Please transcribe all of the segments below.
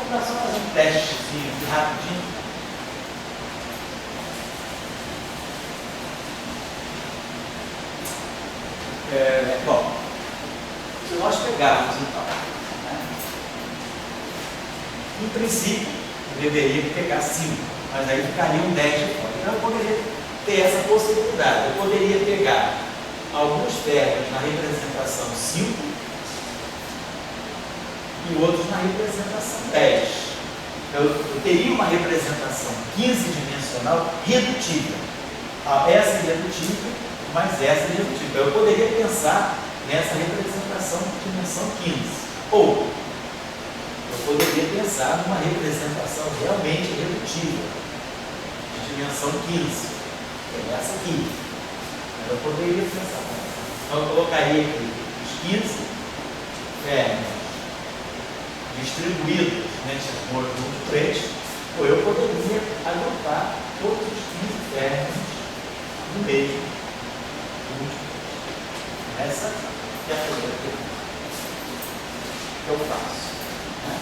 Vamos só fazer um testezinho aqui rapidinho. Bom, se nós pegarmos então, né, em princípio, deveria pegar 5, mas aí ficaria um 10 de fora. Então eu poderia ter essa possibilidade. Eu poderia pegar alguns ferros na representação 5 e outros na representação 10. Eu teria uma representação 15-dimensional redutível. Essa é redutível, mas essa é redutível. Eu poderia pensar nessa representação de dimensão 15. Ou eu poderia pensar numa representação realmente redutível, de dimensão 15. É essa aqui. Eu poderia pensar. Então eu colocaria aqui os 15 ferros distribuídos nesse conjunto 3, ou eu poderia agrupar todos os 15 ferros no mesmo conjunto. Essa é a primeira pergunta que eu faço. Né?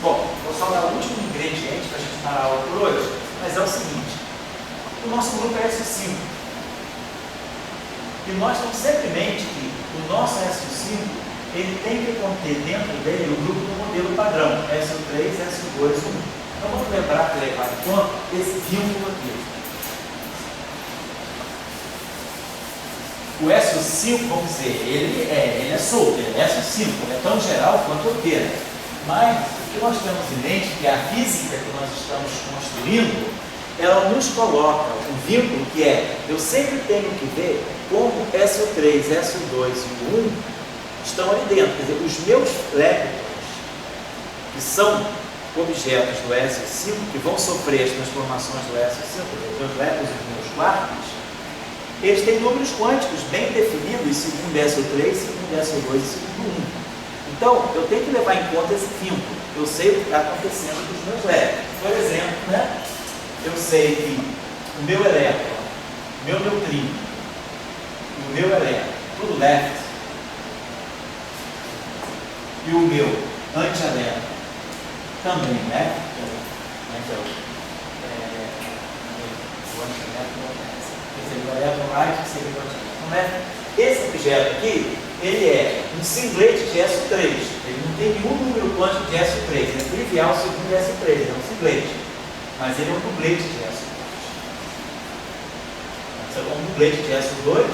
Bom, vou só dar o último ingrediente para a gente parar a aula por hoje, mas é o seguinte: o nosso grupo é SO5. E nós temos sempre em mente que o nosso SO5 ele tem que conter dentro dele o grupo do modelo padrão, SO3, SO2, 1. Então vamos lembrar que levar em conta esse vínculo aqui. O SO5, vamos dizer, ele é solto, ele é SO5, ele é tão geral quanto o P. Mas o que nós temos em mente é que a física que nós estamos construindo, ela nos coloca um vínculo que é, eu sempre tenho que ver como SO3, SO2 e o 1 estão ali dentro. Quer dizer, os meus leptons, que são objetos do SO5, que vão sofrer as transformações do SO5, os meus leptons e os meus quarks, eles têm números quânticos bem definidos, segundo SO3, segundo SO2 e segundo 1. Então, eu tenho que levar em conta esse vínculo. Eu sei o que está acontecendo com os meus leptons. Por exemplo, né? Eu sei que o meu elétron, o meu neutrino e o meu elétron, tudo left, e o meu antielétron também left, o elétron right, que seria o antielétron left. Esse objeto aqui, ele é um singlete de SO3. Ele não tem nenhum número quântico de SO3. Ele é trivial segundo SO3, ele é um singlete. Mas ele é um dublete de SO2. Esse é um dublete de SO2.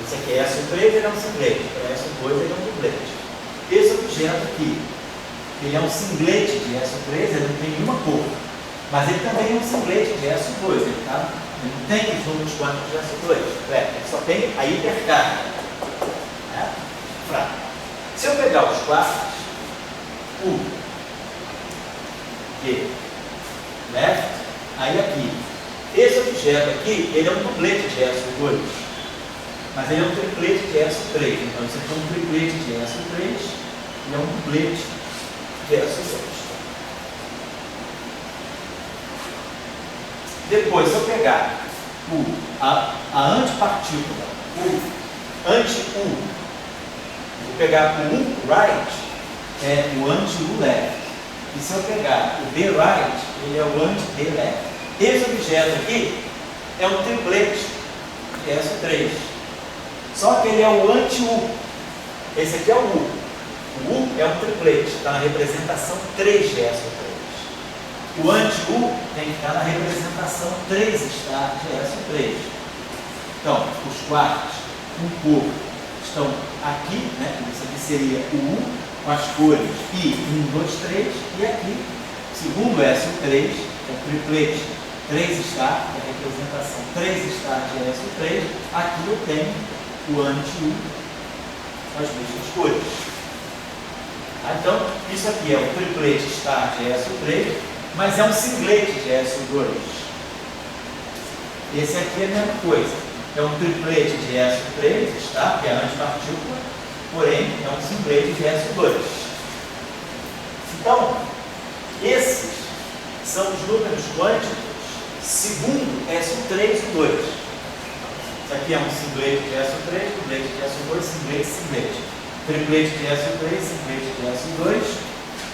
Esse aqui é SO3, ele é um singlete. Para SO2, ele é um dublete. Esse objeto aqui, ele é um singlete de SO3, ele não tem nenhuma cor. Mas ele também é um singlete de SO2. Ele não tem os números quânticos de SO2. Ele só tem a hipercarga. Né? Fraco. Se eu pegar os quarks, U, Q, left, aí aqui, esse objeto aqui, ele é um dublete de SO2, mas ele é um triplete de SO3. Então isso aqui é um triplete de SO3 e é um dublete de SO2. Depois, se eu pegar a antipartícula, o anti-U, vou pegar o U right, é o anti-U left. E se eu pegar o B right, ele é o anti-B left. Esse objeto aqui é um triplete de SO3. Só que ele é o anti-U. Esse aqui é o U. O U é um triplete, está na representação 3 de SO3. O anti-U tem que estar na representação 3 estar de SO3. Então, os quarks, um pouco, estão aqui, né? Isso aqui seria o U, com as cores I, 1, 2, 3, e aqui, segundo SO3, é o triplete 3 estar, que é a representação 3 estar de SO3, aqui eu tenho o anti-U com as mesmas cores. Então, isso aqui é o triplete estar de SO3, mas é um singlete de SO2. Esse aqui é a mesma coisa. É um triplete de SO3, está, que é a antipartícula, porém é um singlete de SO2. Então, esses são os números quânticos segundo SO3 e 2. Isso aqui é um singlete de SO3, dublete de SO2, singlete, singlete. triplete de SO3, simplete de SO2,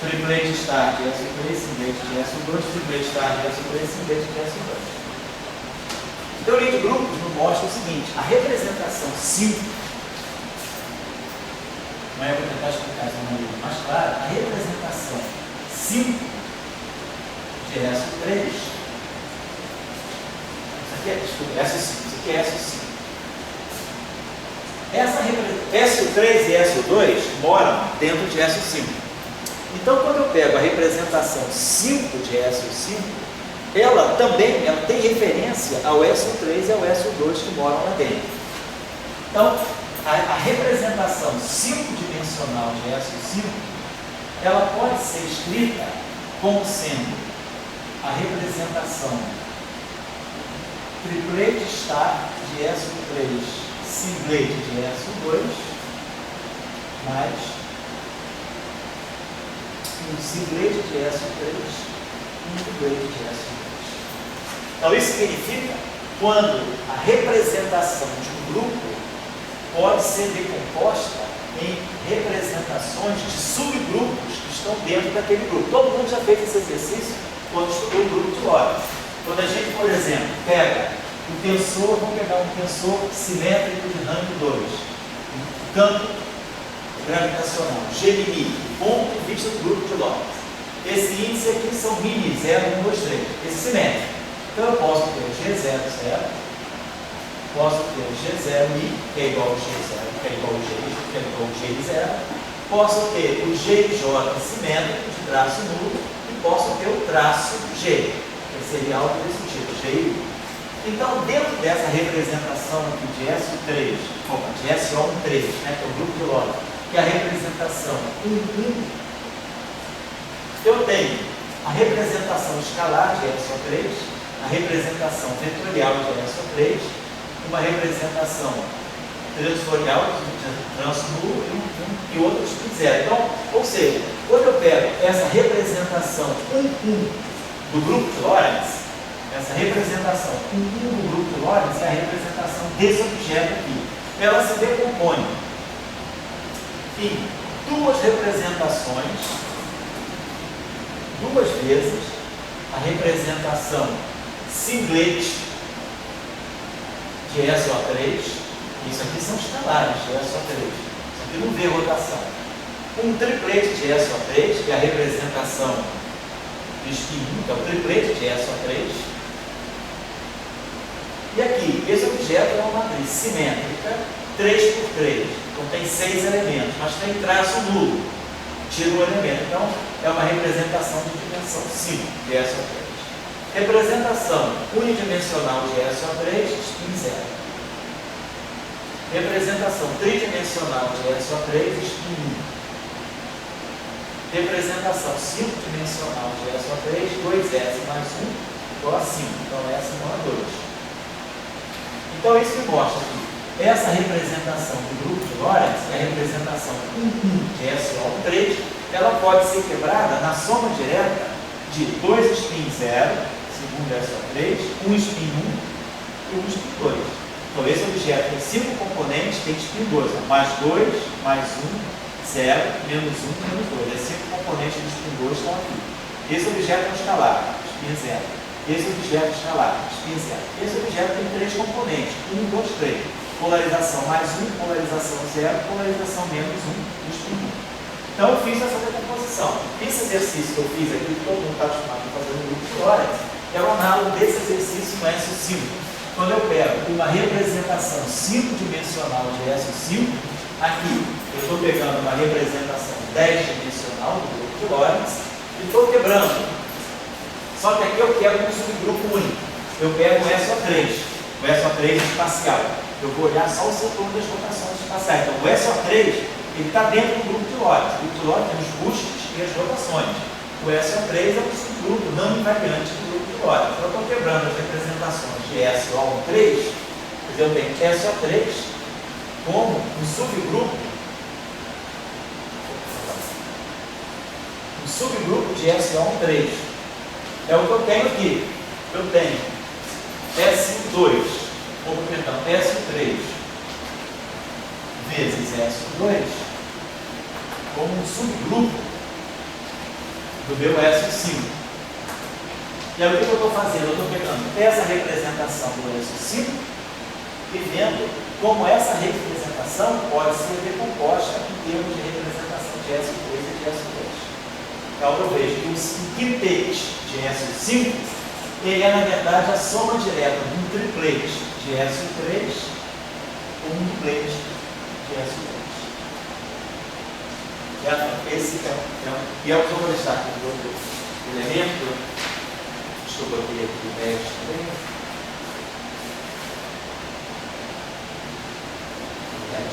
triplete star de SO3, simplete de SO2, triplete star de SO3, simplete de SO2. A teoria de grupos nos mostra o seguinte: a representação 5, não é para tentar explicar isso de uma maneira mais clara, a representação 5 de SO3, isso aqui é, desculpa, SO5, isso aqui é SO5. SO3 e SO2 moram dentro de SO5. Então, quando eu pego a representação 5 de SO5, ela tem referência ao SO3 e ao SO2 que moram lá dentro. Então, a representação 5-dimensional de SO5, ela pode ser escrita como sendo a representação triplete star de SO3, simplete de SO2, mais um simplete de SO3, um triplete de SO2. Então, isso significa quando a representação de um grupo pode ser decomposta em representações de subgrupos que estão dentro daquele grupo. Todo mundo já fez esse exercício quando estudou o grupo de Lorentz. Quando a gente, por exemplo, pega um tensor, vamos pegar um tensor simétrico de rango 2, um campo gravitacional, G', ponto de vista do grupo de Lorentz. Esse índice aqui são μ, 0, 1, 2, 3, esse simétrico. Então eu posso ter o G00, posso ter o G0i, que é igual ao G0, que é igual ao G, que é igual ao G0, posso ter o GJ simétrico de traço nulo e posso ter o traço G, que seria algo desse tipo, GI. Então, dentro dessa representação aqui de SO3, de SO13, né, que é o grupo de Lorentz, que é a representação 1, eu tenho a representação escalar de SO3, a representação vetorial de SO3, uma representação transvetorial de tranço nulo e outros de zero. Então, ou seja, quando eu pego essa representação 1 do grupo de Lorentz, essa representação 1 do grupo de Lorentz é a representação desse objeto aqui. Ela se decompõe em duas representações, duas vezes a representação singlete de SO3, isso aqui são escalares de SO3, isso aqui não vê rotação. Um triplete de SO3, que é a representação do spin 1, que é o triplete de SO3. E aqui, esse objeto é uma matriz simétrica 3x3, então tem 6 elementos, mas tem traço nulo, tira um elemento, então é uma representação de dimensão 5 de SO3. Representação unidimensional de SO3, spin 0. Representação tridimensional de SO3, spin 1. Representação 5-dimensional de SO3, 2S mais 1 igual a 5. Então, S igual a 2. Então, isso que mostra que essa representação do grupo de Lorentz, que é a representação 1 de SO3, ela pode ser quebrada na soma direta de 2 spin 0, segundo SO3, 1 spin 1 e 1 spin 2. Então, esse objeto tem 5 componentes, tem spin 2, mais 2, mais 1, 0, menos 1, menos 2. Esses 5 componentes de spin 2 estão aqui. Esse objeto é um escalar, spin 0. Esse objeto é escalar, spin 0. Esse objeto tem 3 componentes, 1, 2, 3. Polarização mais 1, polarização 0, polarização menos 1, do spin 1. Então, eu fiz essa decomposição. Esse exercício que eu fiz aqui, que todo mundo está acostumado a fazer no grupo de Lorentz, é o análogo desse exercício no SO5. Quando eu pego uma representação 5-dimensional de SO5, aqui eu estou pegando uma representação 10-dimensional do grupo de Lorentz e estou quebrando. Só que aqui eu quebro um subgrupo único. Eu pego o SO3 espacial. Eu vou olhar só o setor das rotações espaciais. Então, o SO3 ele está dentro do grupo de Lorentz. O grupo de Lorentz tem os bustos e as rotações. O SO3 é um subgrupo não invariante do grupo de Lorentz. Então, eu estou quebrando as representações de SO3, eu tenho SO3 como um subgrupo de SO3. É o que eu tenho aqui. Eu tenho S2, ou perdão, S3 vezes S2 como um subgrupo do meu SO5. E aí o que eu estou fazendo? Eu estou pegando essa representação do SO5 e vendo como essa representação pode ser decomposta em termos de representação de SO3 e de SO2. Então eu vejo que o quintete de SO5 ele é, na verdade, a soma direta de um triplete de SO3 com um duplete de SO2. Esse e é o que eu vou deixar aqui no outro elemento. Deixa eu botar aqui o 10 também. 10.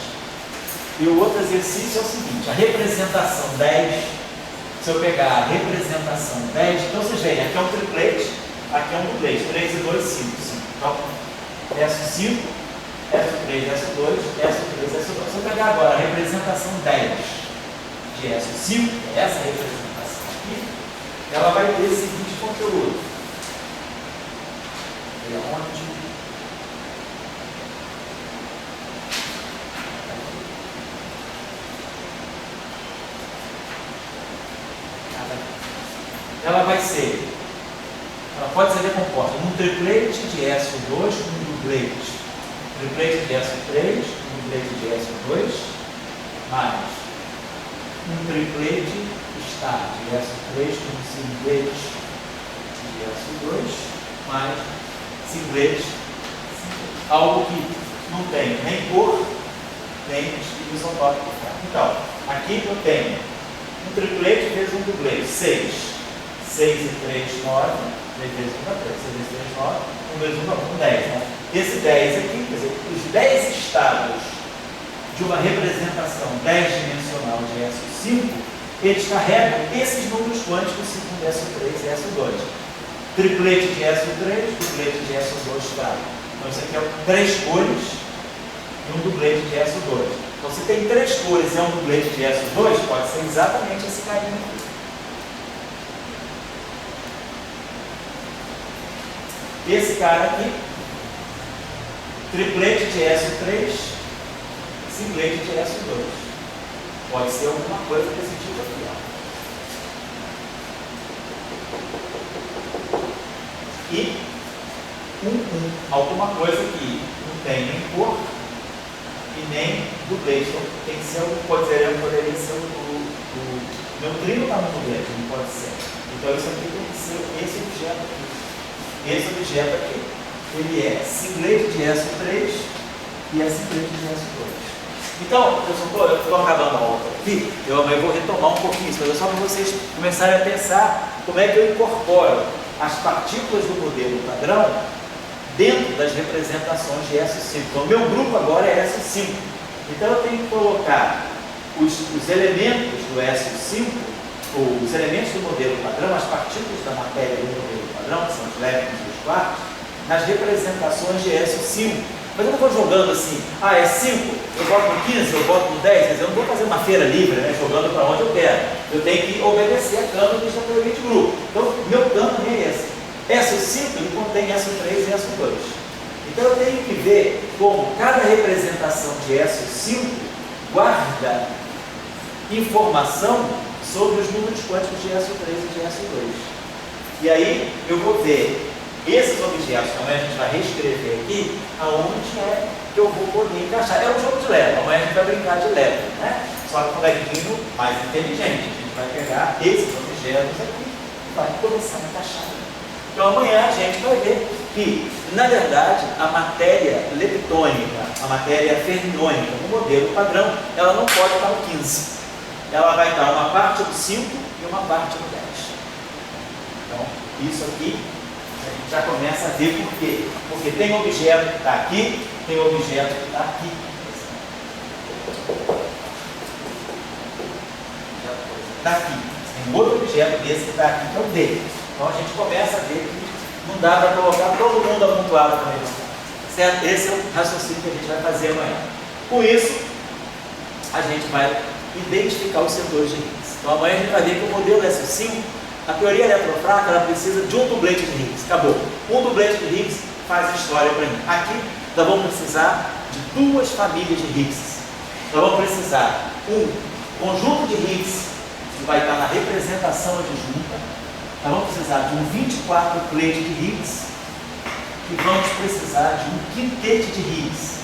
E o outro exercício é o seguinte: a representação 10. Se eu pegar a representação 10, então vocês veem, aqui é um triplete, aqui é um duplete, 3 e 2, 5. Então, SO5, SO3, SO2, SO3, SO2. Se eu pegar agora a representação 10 de SO5, essa representação aqui, ela vai ter o seguinte conteúdo. Onde? Ela vai ser, ela pode ser decomposta num triplete de SO2 com um duplete. Triplete de SO3, um duplete de SO2, mais um triplete está de SO3 com um singlete de SO2, mais singlete, algo que não tem nem cor, nem estilo isotópico. Então, aqui eu tenho um triplete vezes um duplete, 6. 6 e 3, 9, 3 vezes 1 dá 3, 6 vezes 3, 9, 1 vezes 1 dá 1, 10. Né? Esse 10 aqui, quer dizer, os 10 estados de uma representação 10-dimensional de SO5, eles carregam esses números quânticos segundo SO3 e SO2. Triplete de SO3, duplete de SO2 claro. Então isso aqui é 3 cores e um duplete de SO2. Então se tem 3 cores e é um duplete de SO2, pode ser exatamente esse carinha aqui. Esse cara aqui, triplete de SO3, singlete de SO2. Pode ser alguma coisa desse tipo aqui. Ó. E alguma coisa que não tem nem cor e nem duplete. Então, tem que ser poderia ser o neutrino está no duplete, não pode ser. Então isso aqui tem que ser esse objeto aqui. Esse objeto aqui, ele é singlete de SO3 e é singlete de SO2. Então, eu estou acabando a aula aqui, eu vou retomar um pouquinho isso, mas é só para vocês começarem a pensar como é que eu incorporo as partículas do modelo padrão dentro das representações de SO5. Então, o meu grupo agora é SO5. Então, eu tenho que colocar os elementos do SO5, ou os elementos do modelo padrão, as partículas da matéria do modelo padrão, que são os leptons e os quarks, nas representações de SO5. Mas eu não vou jogando assim, é 5, eu boto no 15, eu boto no 10, quer dizer, eu não vou fazer uma feira livre, né, jogando para onde eu quero. Eu tenho que obedecer a cânones da teoria de grupo. Então, meu cânone é esse. SO5 ele contém SO3 e SO2. Então, eu tenho que ver como cada representação de SO5 guarda informação sobre os números quânticos de SO3 e de SO2. E aí eu vou ver esses objetos, como a gente vai reescrever aqui, aonde é que eu vou poder encaixar. É um jogo de Lego, amanhã a gente vai brincar de Lego, né? Só que com um leguinho mais inteligente. A gente vai pegar esses objetos aqui e vai começar a encaixar. Então amanhã a gente vai ver que, na verdade, a matéria leptônica, a matéria fermiônica, no modelo padrão, ela não pode estar no 15. Ela vai estar uma parte do 5 e uma parte do 10. Então, isso aqui, a gente já começa a ver por quê. Porque tem objeto que está aqui, tem objeto que está aqui. Está aqui. Tem outro objeto desse que está aqui, que é o D. Então, a gente começa a ver que não dá para colocar todo mundo amontoado na mesma coisa. Certo? Esse é o raciocínio que a gente vai fazer amanhã. Com isso, a gente vai identificar os setores de Higgs. Então amanhã a gente vai ver que o modelo SO5, a teoria eletrofraca, ela precisa de um dublete de Higgs. Acabou. Um dublete de Higgs faz a história para mim. Aqui nós vamos precisar de duas famílias de Higgs. Nós vamos precisar um conjunto de Higgs, que vai estar na representação adjunta, nós vamos precisar de um 24 plate de Higgs e vamos precisar de um quintete de Higgs.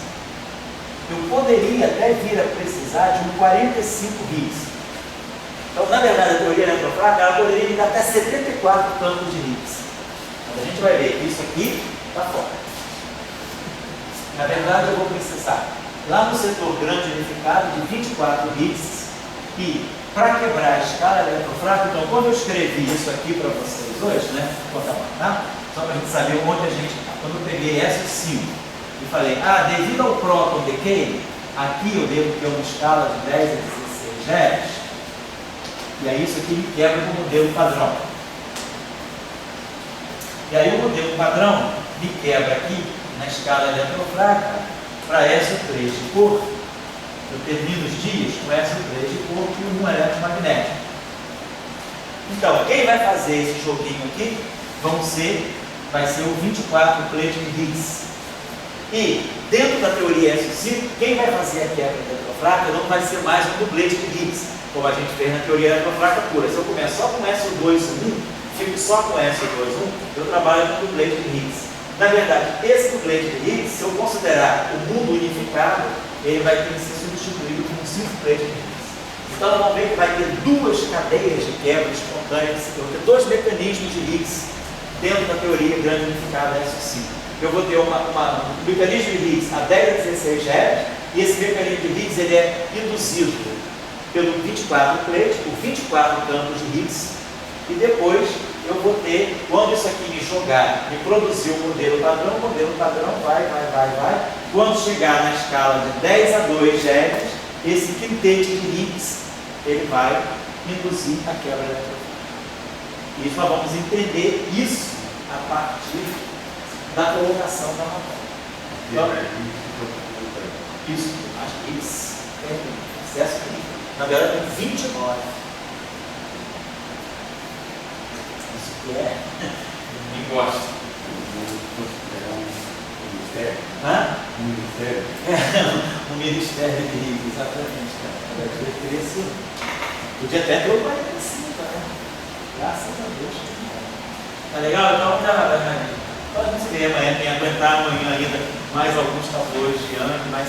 Eu poderia até vir a precisar de um 45 Higgs. Então, na verdade, a teoria eletrofrágil, ela poderia me dar até 74 campos de Higgs. Mas a gente vai ver que isso aqui está fora. Na verdade, eu vou precisar, lá no setor grande unificado, de 24 Higgs. E, para quebrar a escala eletrofrágil, então, quando eu escrevi isso aqui para vocês hoje, né? Vou botar lá, tá? Só para a gente saber onde a gente está. Quando eu peguei essa 5 e falei, devido ao próton decay, aqui eu devo ter uma escala de 10 a 16 GeV. E aí isso aqui me quebra no modelo padrão. E aí o modelo padrão me quebra aqui na escala eletrofrágil para SO3 de corpo. Eu termino os dias com SO3 de corpo e um eletromagnético. Então, quem vai fazer esse joguinho aqui vai ser o 24 plate de Higgs. E dentro da teoria SO5, quem vai fazer a quebra eletrofrágil não vai ser mais um dublete de Higgs, como a gente fez na teoria eletrofrágil pura. Se eu começo só com SO2, fico só com SO2, eu trabalho com dublete de Higgs. Na verdade, esse dublete de Higgs, se eu considerar o mundo unificado, ele vai ter que ser substituído por um 5 plate de Higgs. Então, nós vamos ver que vai ter duas cadeias de quebra espontâneas, eu vou ter dois mecanismos de Higgs dentro da teoria grande unificada SO5. Eu vou ter um mecanismo de Higgs a 10 a 16 GeV, e esse mecanismo de Higgs ele é induzido pelo 24 plate, por 24 campos de Higgs, e depois eu vou ter, quando isso aqui me jogar, me produzir o modelo padrão vai. Quando chegar na escala de 10 a 2 GeV, esse quintete de Higgs, ele vai induzir a quebra eletrofrágil. E nós vamos entender isso a partir da colocação da matéria. Então, isso, acho que isso é acesso aqui. Na verdade, tem 29. Isso que é. Ninguém gosta. Um ministério? Um ministério de Higgs, exatamente. Cara. Podia até ter o 45, né? Graças a Deus. Tá legal? Então, pode se ver amanhã, quem aguentar amanhã ainda mais alguns tabuleiros de ano, mas